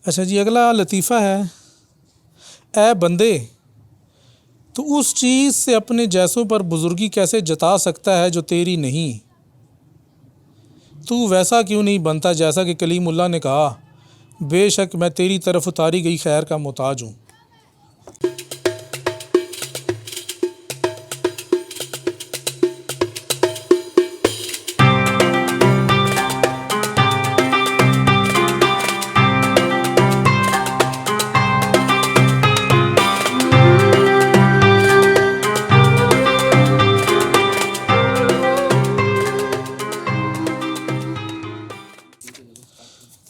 اچھا جی، اگلا لطیفہ ہے، اے بندے تو اس چیز سے اپنے جیسوں پر بزرگی کیسے جتا سکتا ہے جو تیری نہیں؟ تو ویسا کیوں نہیں بنتا جیسا کہ کلیم اللہ نے کہا، بے شک میں تیری طرف اتاری گئی خیر کا محتاج ہوں۔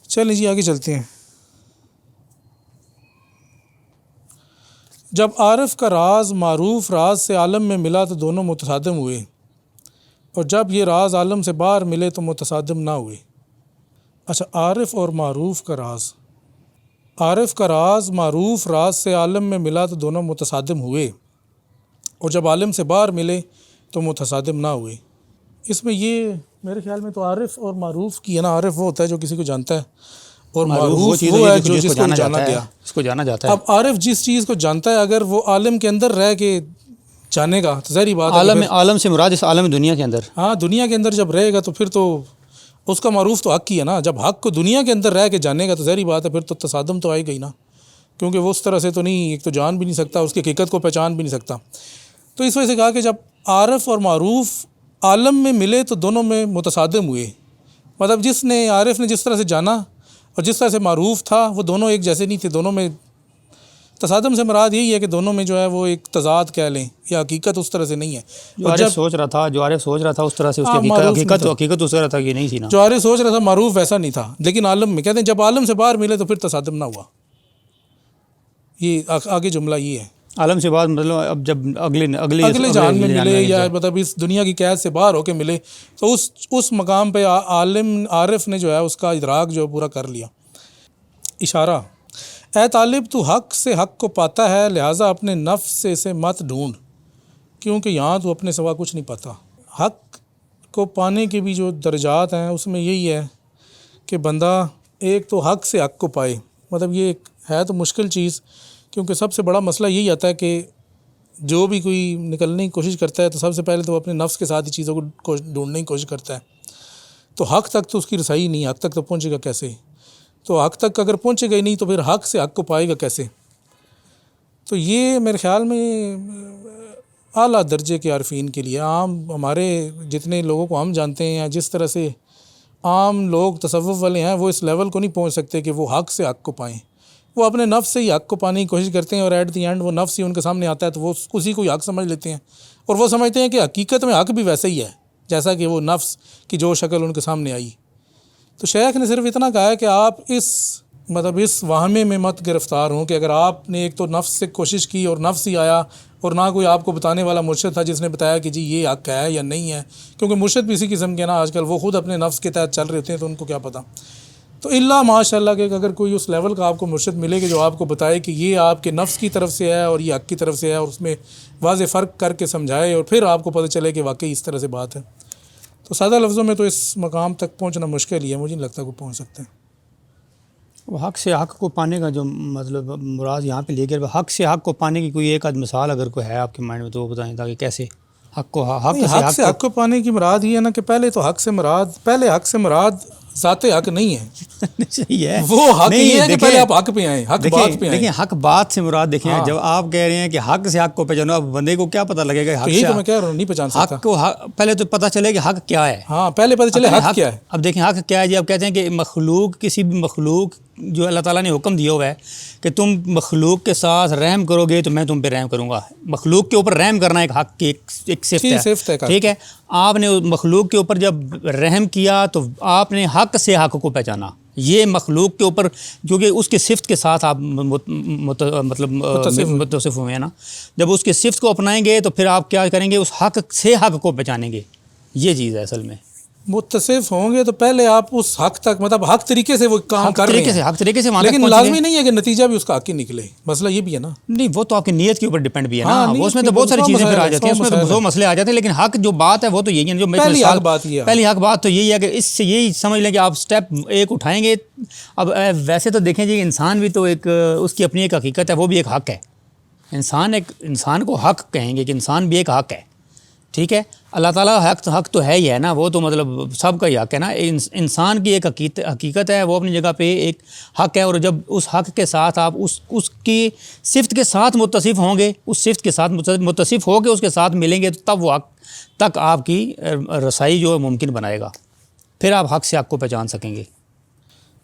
چلیں جی آگے چلتے ہیں۔ جب عارف کا راز معروف راز سے عالم میں ملا تو دونوں متصادم ہوئے، اور جب یہ راز عالم سے باہر ملے تو متصادم نہ ہوئے۔ اچھا، عارف اور معروف کا راز، عارف کا راز معروف راز سے عالم میں ملا تو دونوں متصادم ہوئے، اور جب عالم سے باہر ملے تو متصادم نہ ہوئے۔ اس میں یہ میرے خیال میں تو عارف اور معروف کی ہے نا، عارف وہ ہوتا ہے جو کسی کو جانتا ہے، اور معروف وہ ہے جو جس کو جانا گیا، اس کو جانا جاتا ہے۔ اب عارف جس چیز کو جانتا ہے اگر وہ عالم کے اندر رہ کے جانے گا تو ظاہری بات ہے عالم سے مراد اس عالم دنیا کے اندر، ہاں دنیا کے اندر جب رہے گا تو پھر تو اس کا معروف تو حق ہی ہے نا۔ جب حق کو دنیا کے اندر رہ کے جانے گا تو ظاہری بات ہے پھر تو تصادم تو آئے گا ہی نا، کیونکہ وہ اس طرح سے تو نہیں، ایک تو جان بھی نہیں سکتا، اس کی حقیقت کو پہچان بھی نہیں سکتا۔ تو اس وجہ سے کہا کہ جب عارف اور معروف عالم میں ملے تو دونوں میں متصادم ہوئے، مطلب جس نے عارف نے جس طرح سے جانا اور جس طرح سے معروف تھا وہ دونوں ایک جیسے نہیں تھے، دونوں میں تصادم سے مراد یہی ہے کہ دونوں میں جو ہے وہ ایک تضاد کہہ لیں، یا حقیقت اس طرح سے نہیں ہے۔ جو عارف سوچ رہا تھا اس طرح سے اس کی حقیقت اس طرح تھا کہ نہیں تھی نا، جو عارف سوچ رہا تھا معروف ویسا نہیں تھا، لیکن عالم میں کہتے ہیں جب عالم سے باہر ملے تو پھر تصادم نہ ہوا۔ یہ آگے جملہ یہ ہے، عالم سے بعد مطلب اب جب اگلے جہان میں ملے یا مطلب اس دنیا کی قید سے باہر ہو کے ملے تو اس مقام پہ عارف نے جو ہے اس کا ادراک جو پورا کر لیا۔ اشارہ، اے طالب تو حق سے حق کو پاتا ہے، لہٰذا اپنے نفس سے اسے مت ڈھونڈ، کیونکہ یہاں تو اپنے سوا کچھ نہیں پاتا۔ حق کو پانے کے بھی جو درجات ہیں اس میں یہی ہے کہ بندہ ایک تو حق سے حق کو پائے، مطلب یہ ایک ہے تو مشکل چیز، کیونکہ سب سے بڑا مسئلہ یہی آتا ہے کہ جو بھی کوئی نکلنے کی کوشش کرتا ہے تو سب سے پہلے تو وہ اپنے نفس کے ساتھ ہی چیزوں کو ڈھونڈنے کی کوشش کرتا ہے، تو حق تک تو اس کی رسائی نہیں، حق تک تو پہنچے گا کیسے؟ تو حق تک اگر پہنچے گا ہی نہیں تو پھر حق سے حق کو پائے گا کیسے؟ تو یہ میرے خیال میں اعلیٰ درجے کے عارفین کے لیے، عام ہمارے جتنے لوگوں کو ہم جانتے ہیں یا جس طرح سے عام لوگ تصوف والے ہیں وہ اس لیول کو نہیں پہنچ سکتے کہ وہ حق سے حق کو پائیں۔ وہ اپنے نفس سے ہی حق کو پانے کی کوشش کرتے ہیں، اور ایٹ دی اینڈ وہ نفس ہی ان کے سامنے آتا ہے تو وہ اسی کو ہی حق سمجھ لیتے ہیں، اور وہ سمجھتے ہیں کہ حقیقت میں حق بھی ویسا ہی ہے جیسا کہ وہ نفس کی جو شکل ان کے سامنے آئی۔ تو شیخ نے صرف اتنا کہا ہے کہ آپ اس واہمے میں مت گرفتار ہوں کہ اگر آپ نے ایک تو نفس سے کوشش کی اور نفس ہی آیا، اور نہ کوئی آپ کو بتانے والا مرشد تھا جس نے بتایا کہ جی یہ حق ہے یا نہیں ہے، کیونکہ مرشد بھی اسی قسم کے نا آج کل وہ خود اپنے نفس کے تحت چل رہے ہوتے ہیں تو ان کو کیا پتہ۔ تو اللہ ماشاء اللہ کہ اگر کوئی اس لیول کا آپ کو مرشد ملے کہ جو آپ کو بتائے کہ یہ آپ کے نفس کی طرف سے ہے اور یہ حق کی طرف سے ہے، اور اس میں واضح فرق کر کے سمجھائے اور پھر آپ کو پتہ چلے کہ واقعی اس طرح سے بات ہے، تو سادہ لفظوں میں تو اس مقام تک پہنچنا مشکل ہی ہے، مجھے نہیں لگتا کوئی پہنچ سکتے ہیں۔ وہ حق سے حق کو پانے کا جو مطلب مراد یہاں پہ لے کے حق سے حق کو پانے کی کوئی ایک آدھ مثال اگر کوئی ہے آپ کے مائنڈ میں تو وہ بتائیں تاکہ کیسے حق سے حق کو پانے کی مراد یہ ہے نا کہ پہلے حق سے مراد ذات حق نہیں ہے، صحیح ہے، وہ حق یہ ہے کہ پہلے آپ حق پہ آئیں، حق بات پہ آئیں۔ دیکھیں حق بات سے مراد دیکھیں جب آپ کہہ رہے ہیں کہ حق سے حق کو پہچانو، اب بندے کو کیا پتہ لگے گا؟ یہی تو میں کہہ رہا ہوں، نہیں پہچان سکتا۔ حق کو پہلے تو پتہ چلے کہ حق کیا ہے، ہاں پہلے پتہ چلے حق کیا ہے۔ اب دیکھیں حق کیا ہے جی، اب کہتے ہیں کہ مخلوق کسی بھی مخلوق جو اللہ تعالیٰ نے حکم دیا ہوا ہے کہ تم مخلوق کے ساتھ رحم کرو گے تو میں تم پہ رحم کروں گا، مخلوق کے اوپر رحم کرنا ایک حق کی ایک صفت ہے، ٹھیک ہے؟ آپ نے مخلوق کے اوپر جب رحم کیا تو آپ نے حق سے حق کو پہچانا، یہ مخلوق کے اوپر جو کہ اس کے صفت کے ساتھ آپ مطلب متصف ہوئے ہیں نا، جب اس کے صفت کو اپنائیں گے تو پھر آپ کیا کریں گے؟ اس حق سے حق کو پہچانیں گے، یہ چیز ہے اصل میں۔ متصف ہوں گے تو پہلے آپ اس حق تک مطلب حق طریقے سے وہ کام کر رہے ہیں، حق طریقے سے وہاں تک لیکن پہنچ گئے۔ لازمی نہیں ہے کہ نتیجہ بھی اس کا حق ہی نکلے، مسئلہ یہ بھی ہے نا۔ نہیں وہ تو آپ کی نیت کے اوپر ڈیپینڈ بھی ہے نا، ہاں، وہ نیت اس میں کے تو بہت اوپر ساری چیزیں پھر آ مسائل جاتی ہیں، اس میں تو 100 مسئلے آ جاتے ہیں، لیکن حق جو بات ہے وہ تو یہی ہے جو میں پہلی حق بات یہ ہے۔ پہلی حق بات تو یہی ہے کہ اس سے یہی سمجھ لیں کہ آپ سٹیپ ایک اٹھائیں گے۔ اب ویسے تو دیکھیں جی انسان بھی تو ایک اس کی اپنی ایک حقیقت ہے، وہ بھی ایک حق ہے۔ انسان کو حق کہیں گے کہ انسان بھی ایک حق ہے، ٹھیک ہے۔ اللہ تعالیٰ حق تو ہے ہی ہے نا، وہ تو مطلب سب کا ہی حق ہے نا۔ انسان کی ایک حقیقت ہے، وہ اپنی جگہ پہ ایک حق ہے، اور جب اس حق کے ساتھ آپ اس کی صفت کے ساتھ متصف ہوں گے، اس صفت کے ساتھ متصف ہو کے اس کے ساتھ ملیں گے، تو تب وہ حق تک آپ کی رسائی جو ہے ممکن بنائے گا، پھر آپ حق سے حق کو پہچان سکیں گے۔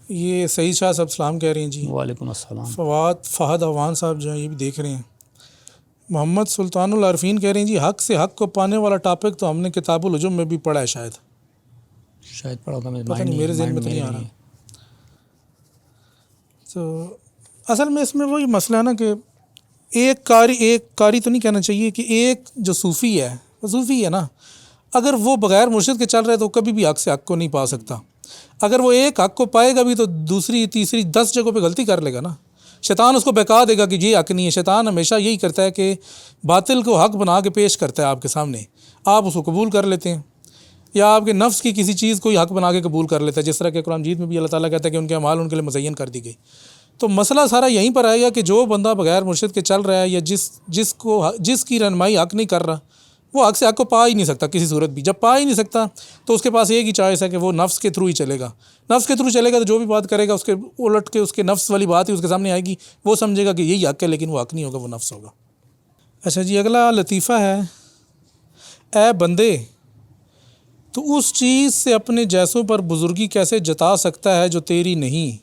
یہ سعید شاہ صاحب سلام کہہ رہے ہیں جی۔ وعلیکم السلام۔ فہد عوان صاحب جو ہیں یہ بھی دیکھ رہے ہیں۔ محمد سلطان العارفین کہہ رہے ہیں جی حق سے حق کو پانے والا ٹاپک تو ہم نے کتاب العجم میں بھی پڑھا ہے، شاید پڑھا ہوگا، پتہ نہیں، میرے ذہن میں تو نہیں آ رہا۔ تو اصل میں اس میں وہی مسئلہ ہے نا کہ ایک قاری تو نہیں کہنا چاہیے کہ ایک جو صوفی ہے، وہ صوفی ہے نا، اگر وہ بغیر مرشد کے چل رہا ہے تو کبھی بھی حق سے حق کو نہیں پا سکتا۔ اگر وہ ایک حق کو پائے گا بھی تو دوسری تیسری 10 جگہوں پہ غلطی کر لے گا نا۔ شیطان اس کو بہکا دے گا کہ یہ حق نہیں ہے۔ شیطان ہمیشہ یہی کرتا ہے کہ باطل کو حق بنا کے پیش کرتا ہے آپ کے سامنے، آپ اس کو قبول کر لیتے ہیں، یا آپ کے نفس کی کسی چیز کو ہی حق بنا کے قبول کر لیتا ہے، جس طرح کہ قرآن مجید میں بھی اللہ تعالیٰ کہتا ہے کہ ان کے اعمال ان کے لیے مزین کر دی گئی۔ تو مسئلہ سارا یہیں پر آئے گا کہ جو بندہ بغیر مرشد کے چل رہا ہے، یا جس کی رہنمائی حق نہیں کر رہا، وہ حق سے حق کو پا ہی نہیں سکتا کسی صورت بھی۔ جب پا ہی نہیں سکتا تو اس کے پاس ایک ہی چوائس ہے کہ وہ نفس کے تھرو ہی چلے گا۔ نفس کے تھرو چلے گا تو جو بھی بات کرے گا اس کے الٹ کے اس کے نفس والی بات ہی اس کے سامنے آئے گی، وہ سمجھے گا کہ یہی حق ہے، لیکن وہ حق نہیں ہوگا، وہ نفس ہوگا۔ اچھا جی، اگلا لطیفہ ہے۔ اے بندے، تو اس چیز سے اپنے جیسوں پر بزرگی کیسے جتا سکتا ہے جو تیری نہیں؟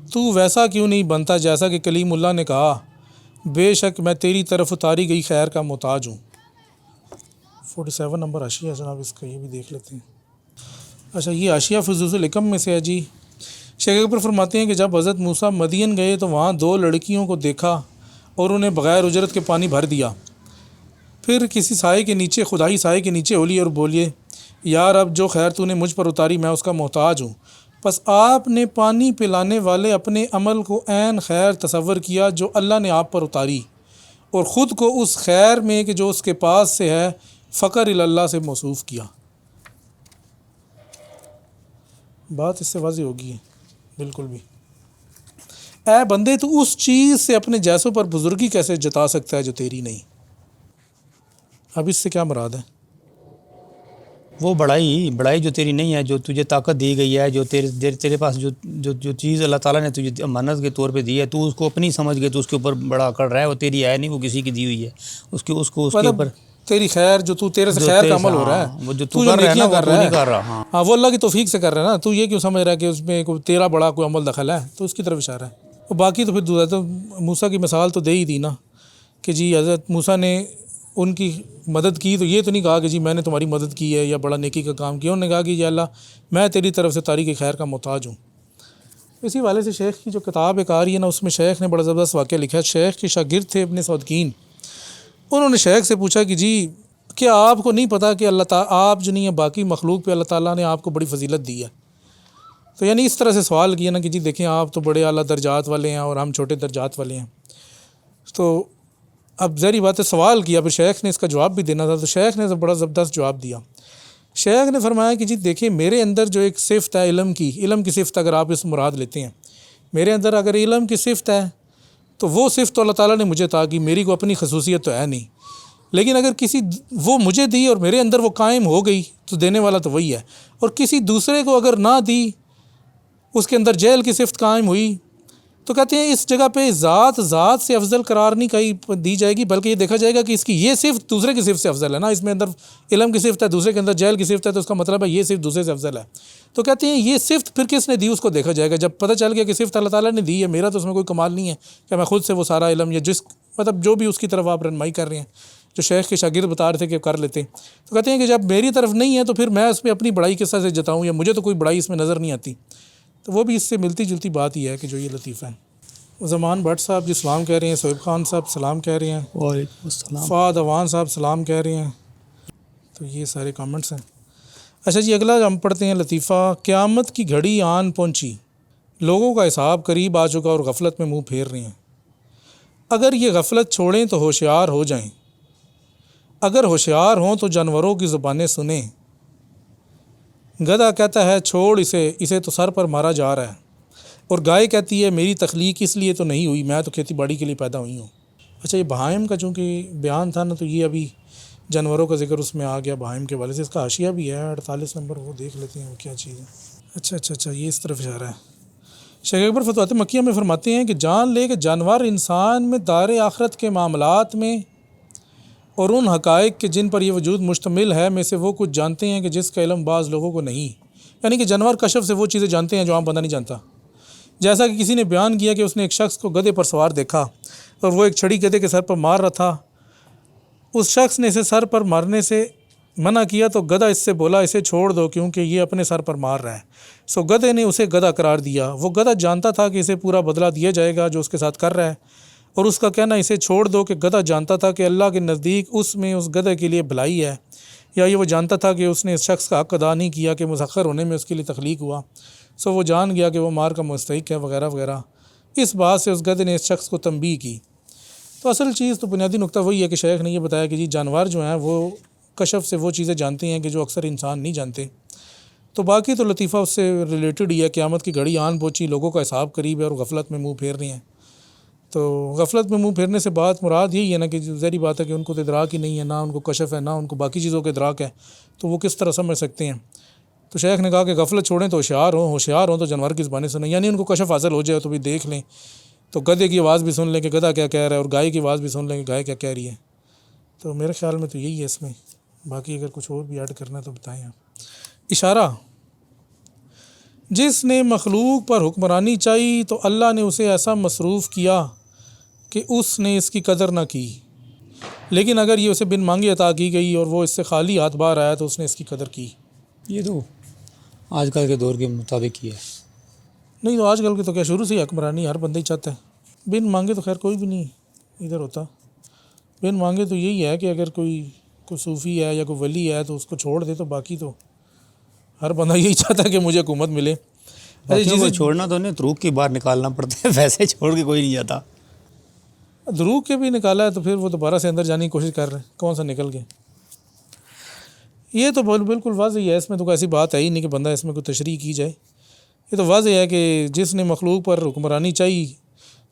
تو ویسا کیوں نہیں بنتا جیسا کہ کلیم اللہ نے کہا، بے شک میں تیری طرف اتاری گئی خیر کا محتاج ہوں۔ 47 نمبر حاشیہ ہے جناب، اس کا یہ بھی دیکھ لیتے ہیں۔ اچھا، یہ حاشیہ فضوز الحکم میں سے ہے جی۔ شیخ اکبر فرماتے ہیں کہ جب حضرت موسیٰ مدین گئے تو وہاں 2 لڑکیوں کو دیکھا اور انہیں بغیر اجرت کے پانی بھر دیا۔ پھر کسی سائے کے نیچے، خدائی سائے کے نیچے اولی اور بولیے، یار اب جو خیر تو نے مجھ پر اتاری میں اس کا محتاج ہوں۔ پس آپ نے پانی پلانے والے اپنے عمل کو عین خیر تصور کیا جو اللہ نے آپ پر اتاری، اور خود کو اس خیر میں کہ جو اس کے پاس سے ہے فقر اللہ سے موصوف کیا۔ بات اس سے واضح ہوگی ہے بالکل بھی۔ اے بندے، تو اس چیز سے اپنے جیسوں پر بزرگی کیسے جتا سکتا ہے جو تیری نہیں؟ اب اس سے کیا مراد ہے؟ وہ بڑائی جو تیری نہیں ہے، جو تجھے طاقت دی گئی ہے، جو تیرے پاس جو چیز اللہ تعالیٰ نے تجھے امانت کے طور پہ دی ہے، تو اس کو اپنی سمجھ گئے تو اس کے اوپر بڑا کر رہا ہے، وہ تیری ہے نہیں، وہ کسی کی دی ہوئی ہے، اس کے اوپر تیری خیر جو تو تیرے سے خیر کا عمل ہو رہا ہے، وہ جو تو کر رہا ہے نا، وہ تو نہیں کر رہا۔ ہاں، وہ اللہ کی توفیق سے کر رہا ہے نا۔ تو یہ کیوں سمجھ رہا ہے کہ اس میں تیرا بڑا کوئی عمل دخل ہے؟ تو اس کی طرف اشارہ ہے۔ اور باقی تو پھر تو موسیٰ کی مثال تو دے ہی دی نا کہ جی حضرت موسیٰ نے ان کی مدد کی، تو یہ تو نہیں کہا کہ جی میں نے تمہاری مدد کی ہے یا بڑا نیکی کا کام کیا، انہوں نے کہا کہ یا اللہ میں تیری طرف سے تاریخ خیر کا محتاج ہوں۔ اسی والے سے شیخ کی جو کتاب ایک آ رہی ہے نا، اس میں شیخ نے بڑا زبردست واقعہ لکھا ہے۔ شیخ کے شاگرد تھے ابن سعودکین، انہوں نے شیخ سے پوچھا کہ جی کیا آپ کو نہیں پتہ کہ اللہ تعالیٰ آپ جو نہیں ہے باقی مخلوق پہ اللہ تعالیٰ نے آپ کو بڑی فضیلت دی ہے؟ تو یعنی اس طرح سے سوال کیا نا کہ جی دیکھیں آپ تو بڑے اعلیٰ درجات والے ہیں اور ہم چھوٹے درجات والے ہیں۔ تو اب ظاہری بات ہے سوال کیا، پھر شیخ نے اس کا جواب بھی دینا تھا، تو شیخ نے بڑا زبردست جواب دیا۔ شیخ نے فرمایا کہ جی دیکھیں میرے اندر جو ایک صفت ہے علم کی صفت، اگر آپ اس مراد لیتے ہیں، میرے اندر اگر علم کی صفت ہے تو وہ صفت تو اللہ تعالیٰ نے مجھے عطا کی، میری کو اپنی خصوصیت تو ہے نہیں، لیکن اگر وہ مجھے دی اور میرے اندر وہ قائم ہو گئی تو دینے والا تو وہی ہے، اور کسی دوسرے کو اگر نہ دی، اس کے اندر جہل کی صفت قائم ہوئی، تو کہتے ہیں اس جگہ پہ ذات سے افضل قرار نہیں کہیں دی جائے گی، بلکہ یہ دیکھا جائے گا کہ اس کی یہ صفت دوسرے کی صفت سے افضل ہے نا۔ اس میں اندر علم کی صفت ہے، دوسرے کے اندر جہل کی صفت ہے، تو اس کا مطلب ہے یہ صفت دوسرے سے افضل ہے۔ تو کہتے ہیں یہ صفت پھر کس نے دی، اس کو دیکھا جائے گا۔ جب پتہ چل گیا کہ صفت اللہ تعالیٰ نے دی ہے، میرا تو اس میں کوئی کمال نہیں ہے کہ میں خود سے وہ سارا علم یا مطلب جو بھی اس کی طرف آپ رہنمائی کر رہے ہیں، جو شیخ کے شاگرد بتا رہے تھے کہ کر لیتے، تو کہتے ہیں کہ جب میری طرف نہیں ہے تو پھر میں اس میں اپنی بڑائی کس طرح سے جتاؤں، یا مجھے تو کوئی بڑائی اس میں نظر نہیں آتی۔ تو وہ بھی اس سے ملتی جلتی بات ہی ہے کہ جو یہ لطیفہ ہے۔ زمان بٹ صاحب جی سلام کہہ رہے ہیں، صہیب خان صاحب سلام کہہ رہے ہیں، وعلیکم السلام۔ فہد عوان صاحب سلام کہہ رہے ہیں۔ تو یہ سارے کامنٹس ہیں۔ اچھا جی، اگلا ہم پڑھتے ہیں لطیفہ، قیامت کی گھڑی آن پہنچی، لوگوں کا حساب قریب آ چکا اور غفلت میں منہ پھیر رہے ہیں۔ اگر یہ غفلت چھوڑیں تو ہوشیار ہو جائیں، اگر ہوشیار ہوں تو جانوروں کی زبانیں سنیں۔ گدھا کہتا ہے چھوڑ اسے تو سر پر مارا جا رہا ہے، اور گائے کہتی ہے میری تخلیق اس لیے تو نہیں ہوئی، میں تو کھیتی باڑی کے لیے پیدا ہوئی ہوں۔ اچھا، یہ بہائم کا چونکہ بیان تھا نا، تو یہ ابھی جانوروں کا ذکر اس میں آ گیا بہائم کے والے سے۔ اس کا حاشیہ بھی ہے 48 نمبر، وہ دیکھ لیتے ہیں وہ کیا چیز ہے۔ اچھا، یہ اس طرف اشارہ ہے۔ شیخ اکبر فتوحات مکیہ میں فرماتے ہیں کہ جان لے کہ جانور انسان میں دار آخرت کے معاملات میں اور ان حقائق کے جن پر یہ وجود مشتمل ہے میں سے وہ کچھ جانتے ہیں کہ جس کا علم بعض لوگوں کو نہیں، یعنی کہ جانور کشف سے وہ چیزیں جانتے ہیں جو عام بندہ نہیں جانتا۔ جیسا کہ کسی نے بیان کیا کہ اس نے ایک شخص کو گدھے پر سوار دیکھا اور وہ ایک چھڑی گدھے کے سر پر مار رہا تھا۔ اس شخص نے اسے سر پر مارنے سے منع کیا تو گدھا اس سے بولا اسے چھوڑ دو کیونکہ یہ اپنے سر پر مار رہا ہے۔ سو گدھے نے اسے گدھا قرار دیا۔ وہ گدھا جانتا تھا کہ اسے پورا بدلہ دیا جائے گا جو اس کے ساتھ کر رہا ہے، اور اس کا کہنا اسے چھوڑ دو کہ گدھا جانتا تھا کہ اللہ کے نزدیک اس میں اس گدھے کے لیے بھلائی ہے، یا یہ وہ جانتا تھا کہ اس نے اس شخص کا حق ادا نہیں کیا کہ مسخر ہونے میں اس کے لیے تخلیق ہوا، سو وہ جان گیا کہ وہ مار کا مستحق ہے، وغیرہ وغیرہ۔ اس بات سے اس گدھے نے اس شخص کو تنبیہ کی۔ تو اصل چیز تو بنیادی نقطہ وہی ہے کہ شیخ نے یہ بتایا کہ جی جانور جو ہیں وہ کشف سے وہ چیزیں جانتے ہیں کہ جو اکثر انسان نہیں جانتے۔ تو باقی تو لطیفہ اس سے ریلیٹڈ ہی ہے، قیامت کی گھڑی آن پہنچی، لوگوں کا حساب قریب ہے اور غفلت میں منہ پھیر رہے ہیں۔ تو غفلت میں منہ پھیرنے سے بات مراد یہی ہے نا کہ ظاہری بات ہے کہ ان کو تو ادراک ہی نہیں ہے، نہ ان کو کشف ہے، نہ ان کو باقی چیزوں کے ادراک ہے، تو وہ کس طرح سمجھ سکتے ہیں۔ تو شیخ نے کہا کہ غفلت چھوڑیں تو ہوشیار ہوں تو جانور کی زبانیں سنیں، یعنی ان کو کشف حاصل ہو جائے تو بھی دیکھ لیں، تو گدھے کی آواز بھی سن لیں کہ گدھا کیا کہہ رہا ہے، اور گائے کی آواز بھی سن لیں کہ گائے کیا کہہ رہی ہے۔ تو میرے خیال میں تو یہی ہے اس میں، باقی اگر کچھ اور بھی ایڈ کرنا ہے تو بتائیں آپ۔ اشارہ، جس نے مخلوق پر حکمرانی چاہی تو اللہ نے اسے ایسا مصروف کیا کہ اس نے اس کی قدر نہ کی، لیکن اگر یہ اسے بن مانگے عطا کی گئی اور وہ اس سے خالی ہاتھ باہر آیا تو اس نے اس کی قدر کی۔ یہ تو آج کل کے دور کے مطابق ہی ہے۔ نہیں تو آج کل کے تو کیا شروع سے ہی حکمرانی ہر بندہ ہی چاہتا ہے، بن مانگے تو خیر کوئی بھی نہیں ادھر ہوتا۔ بن مانگے تو یہی ہے کہ اگر کوئی صوفی ہے یا کوئی ولی ہے تو اس کو چھوڑ دے، تو باقی تو ہر بندہ یہی چاہتا ہے کہ مجھے حکومت ملے۔ باقیوں کو چھوڑنا تو نہیں، دروغ کی باہر نکالنا پڑتا ہے، ویسے چھوڑ کے کوئی نہیں جاتا۔ دروغ کے بھی نکالا ہے تو پھر وہ دوبارہ سے اندر جانے کی کوشش کر رہے ہیں، کون سا نکل گیا۔ یہ تو بالکل واضح ہے، اس میں تو کوئی ایسی بات ہے ہی نہیں کہ بندہ اس میں کوئی تشریح کی جائے۔ یہ تو واضح ہے کہ جس نے مخلوق پر حکمرانی چاہی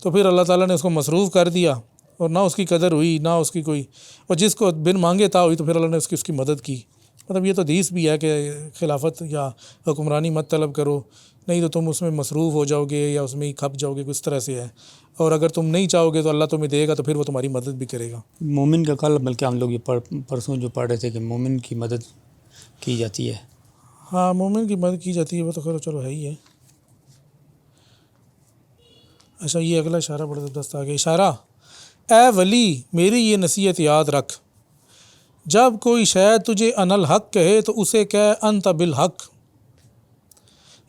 تو پھر اللہ تعالیٰ نے اس کو مصروف کر دیا اور نہ اس کی قدر ہوئی نہ اس کی کوئی، اور جس کو بن مانگے عطا ہوئی تو پھر اللہ نے اس کی مدد کی۔ مطلب یہ تو حدیث بھی ہے کہ خلافت یا حکمرانی مت طلب کرو، نہیں تو تم اس میں مصروف ہو جاؤ گے یا اس میں ہی کھپ جاؤ گے، کس طرح سے ہے، اور اگر تم نہیں چاہو گے تو اللہ تمہیں دے گا تو پھر وہ تمہاری مدد بھی کرے گا۔ مومن کا کل بلکہ ہم لوگ یہ پرسوں جو پڑھ رہے تھے کہ مومن کی مدد کی جاتی ہے۔ ہاں، مومن کی مدد کی جاتی ہے، وہ تو خیر چلو ہے ہی ہے۔ اچھا، یہ اگلا اشارہ بڑا زبردست آ گیا۔ اشارہ، اے ولی میری یہ نصیحت یاد رکھ، جب کوئی شے تجھے ان الحق کہے تو اسے کہہ انت بالحق،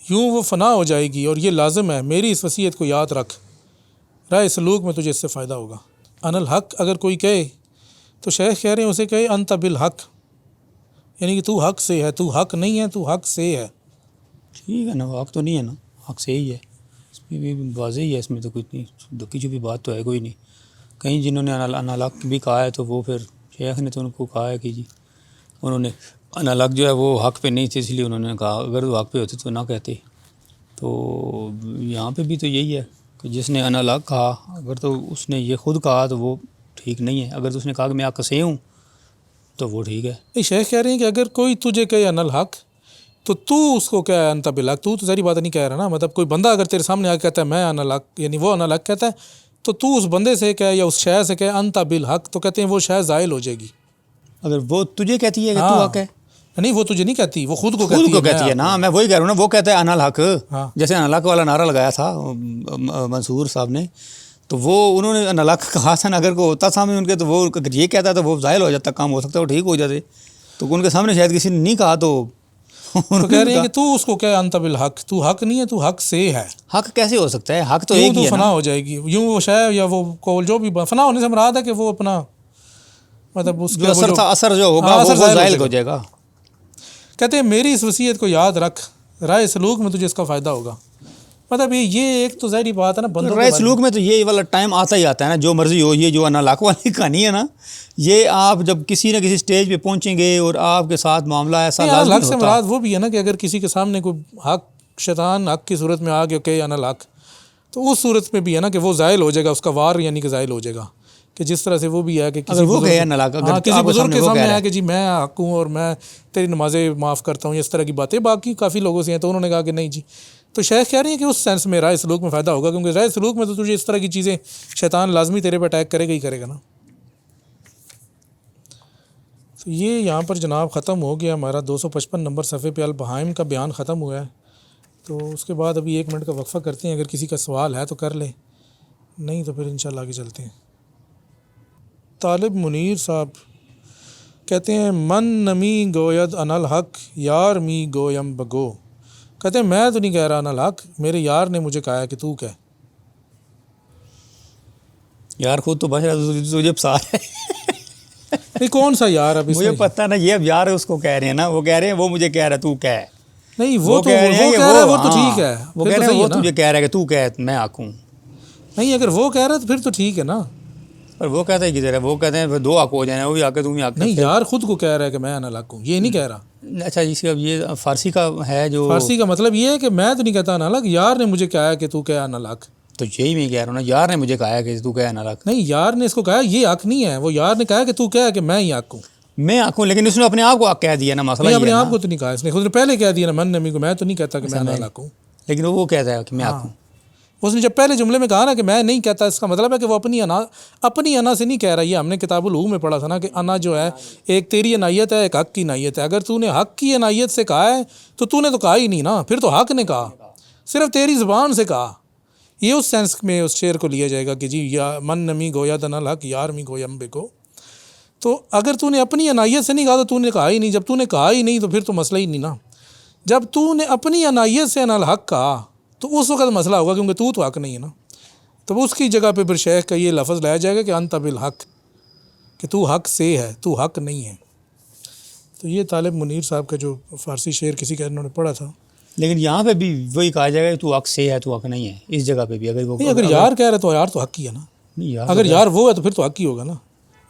یوں وہ فنا ہو جائے گی، اور یہ لازم ہے میری اس وصیت کو یاد رکھ، رائے سلوک میں تجھے اس سے فائدہ ہوگا۔ ان الحق اگر کوئی کہے تو شیخ کہہ رہے ہیں اسے کہے انت بالحق، یعنی کہ تو حق سے ہے، تو حق نہیں ہے، تو حق سے ہے۔ ٹھیک ہے نا، حق تو نہیں ہے نا، حق سے ہی ہے، اس میں بھی واضح ہی ہے، اس میں تو کوئی دکی چھپی بات تو ہے کوئی نہیں۔ کہیں جنہوں نے ان الحق بھی کہا ہے تو وہ پھر شیخ نے تو ان کو کہا ہے کہ جی انہوں نے ان الحق جو ہے وہ حق پہ نہیں تھے، اس لیے انہوں نے کہا، اگر وہ حق پہ ہوتے تو نہ کہتے۔ تو یہاں پہ بھی تو یہی ہے کہ جس نے ان الحق کہا، اگر تو اس نے یہ خود کہا تو وہ ٹھیک نہیں ہے، اگر اس نے کہا کہ میں حق سے ہوں تو وہ ٹھیک ہے۔ شیخ کہہ رہے ہیں کہ اگر کوئی تجھے کہے ان الحق تو اس کو کیا ہے انت بالحق، تو ظاہری بات نہیں کہہ رہا نا، مطلب کوئی بندہ اگر تیرے سامنے آ کے کہتا ہے میں ان الحق، یعنی وہ ان الحق کہتا ہے، تو اس بندے سے کہے یا اس شے سے کہے انت بالحق، تو کہتے ہیں وہ شے زائل ہو جائے گی۔ اگر وہ تجھے کہتی ہے کہ تو حق ہے، نہیں وہ تجھے نہیں کہتی، وہ خود کو کہتی ہے نا، میں وہی کہہ رہا ہوں نا، وہ کہتا ہے ان الحق، ہاں، جیسے ان الحق والا نعرہ لگایا تھا منصور صاحب نے، تو وہ انہوں نے ان الحق کہا تھا نا، اگر کوئی ہوتا سامنے ان کے تو وہ اگر یہ کہتا تو وہ زائل ہو جاتا، کام ہو سکتا ہے وہ ٹھیک ہو جاتے، تو ان کے سامنے شاید کسی نے نہیں کہا تو کہہ رہے ہیں کہ تو اس کو کہے انت بالحق، تو حق نہیں ہے، تو حق سے ہے۔ حق کیسے ہو سکتا ہے؟ حق تو ایک ہی ہے نا، فنا ہو جائے گی، یوں وہ شے یا وہ قول جو بھی فنا ہونے سے مراد ہے کہ وہ اپنا مطلب اس جو اثر جو ہوگا وہ زائل ہو جائے گا۔ کہتے ہیں میری اس وصیت کو یاد رکھ، رائے سلوک میں تجھے اس کا فائدہ ہوگا. مطلب یہ ایک تو ظاہری بات ہے نا بندوں رائے سلوک میں تو یہ والا ٹائم آتا ہی آتا ہے نا، جو مرضی ہو. یہ جو انا لاکھ والی کہانی ہے نا، یہ آپ جب کسی نہ کسی سٹیج پہ پہنچیں گے اور آپ کے ساتھ معاملہ ایسا لازمی حق سے ہوتا. مراد وہ بھی ہے نا کہ اگر کسی کے سامنے کوئی حق شیطان حق کی صورت میں آ گیا کہ انا لاکھ، تو اس صورت میں بھی ہے نا کہ وہ زائل ہو جائے گا، اس کا وار یعنی کہ زائل ہو جائے گا. کہ جس طرح سے وہ بھی ہے کہ اگر وہ کہے انا لاکھ، اگر کسی بزرگ کے وہ سامنے کہہ رہا ہے کہ جی میں حق ہوں اور میں تیری نمازیں معاف کرتا ہوں، اس طرح کی باتیں باقی کافی لوگوں سے ہیں. تو انہوں نے کہا کہ نہیں جی. تو شیخ کہہ رہی ہیں کہ اس سینس میں رائے سلوک میں فائدہ ہوگا، کیونکہ رائے سلوک میں تو تجھے اس طرح کی چیزیں شیطان لازمی تیرے پہ اٹیک کرے گا ہی کرے گا نا. تو یہ یہاں پر جناب ختم ہو گیا ہمارا 255 نمبر صفحے پہ البہائم کا بیان ختم ہوا ہے. تو اس کے بعد ابھی 1 منٹ کا وقفہ کرتے ہیں، اگر کسی کا سوال ہے تو کر لیں، نہیں تو پھر انشاءاللہ آگے چلتے ہیں. طالب منیر صاحب کہتے ہیں من نمی گوید انل حق یار می گویم بگو. کہتے ہیں میں تو نہیں کہہ رہا انل حق، میرے یار نے مجھے کہا ہے کہ تو کہہ. یار خود تو بچ رہا تجھے پسا ہے. نہیں کون سا یار اب اس مجھے میں؟ پتہ نا، یہ اب یار اس کو کہہ رہے ہیں نا، وہ کہہ رہے ہیں وہ مجھے کہہ رہا ہے تو کہہ. نہیں وہ تو وہ کہہ رہا ہے وہ تو ٹھیک ہے، وہ پھر کہہ تو رہے ہیں صحیح وہ ہے نا. تجھے کہہ رہا ہے کہ تو کہہ میں آکوں. نہیں اگر وہ کہہ رہا ہے تو پھر تو ٹھیک ہے نا. پر وہ کہتا ہے کدھر ہے، وہ کہتے ہیں دو حق ہو جائیں، وہ بھی آ کے تم بھی آ کے. نہیں یار خود کو کہہ رہا ہے کہ میں انل حق ہوں، یہ نہیں کہہ رہا. اچھا جی، اب یہ فارسی کا ہے جو فارسی کا مطلب یہ ہے کہ میں تو نہیں کہتا انل حق، یار نے مجھے کہا ہے کہ تو کہہ انل حق. تو یہی میں کہہ رہا ہوں نا، یار نے مجھے کہا ہے کہ تو کہہ نہ رکھ. نہیں یار نے اس کو کہا یہ حق نہیں ہے، وہ یار نے کہا کہ تو کہہ کہ میں ہی حق ہوں. میں آنکھوں، لیکن اس نے اپنے آپ کو حق کہہ دیا نا، مسئلہ نہیں یہ اپنے ہے آپ نا. کو تو نہیں کہا، اس نے خود نے پہلے کہہ دیا نا من نمی کو، میں تو نہیں کہتا کہ میں انل حق ہوں. لیکن وہ کہتا ہے کہ میں حق ہوں. اس نے جب پہلے جملے میں کہا نا کہ میں نہیں کہتا، اس کا مطلب ہے کہ وہ اپنی انا سے نہیں کہہ رہا. یہ ہم نے کتاب العلوم میں پڑھا تھا نا کہ انا جو ہے ایک تیری عنایت ہے، ایک حق کی عنایت ہے. اگر تو نے حق کی عنایت سے کہا ہے تو نے تو کہا ہی نہیں نا، پھر تو حق نے کہا، صرف تیری زبان سے کہا. یہ اس سینس میں اس شعر کو لیا جائے گا کہ جی یا من نمی گویا دن الحق یار می گویم بے کو. تو اگر تو نے اپنی عنایت سے نہیں کہا تو نے کہا ہی نہیں. جب تو نے کہا ہی نہیں تو پھر تو مسئلہ ہی نہیں نا. جب تو نے اپنی عنایت سے الحق کہا تو اس وقت مسئلہ ہوگا، کیونکہ تو حق نہیں ہے نا. تو اس کی جگہ پہ پھر شیخ کا یہ لفظ لایا جائے گا کہ انت بالحق، کہ تو حق سے ہے، تو حق نہیں ہے. تو یہ طالب منیر صاحب کا جو فارسی شعر کسی کا انہوں نے پڑھا تھا. لیکن یہاں پہ بھی وہی کہا جائے گا کہ تو حق سے ہے، تو حق نہیں ہے. اس جگہ پہ بھی اگر وہ نہیں، اگر یار کہہ رہے تو یار تو حق ہی ہے نا. اگر یار وہ ہے تو پھر تو حق ہی ہوگا نا.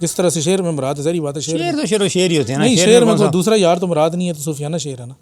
جس طرح سے شعر میں مراد ہے، ظاہری بات ہے شعر تو شعر و شعر ہی ہوتے ہیں نا. نہیں شعر میں کوئی دوسرا یار تو مراد نہیں ہے، تو صوفیانہ شعر ہے نا.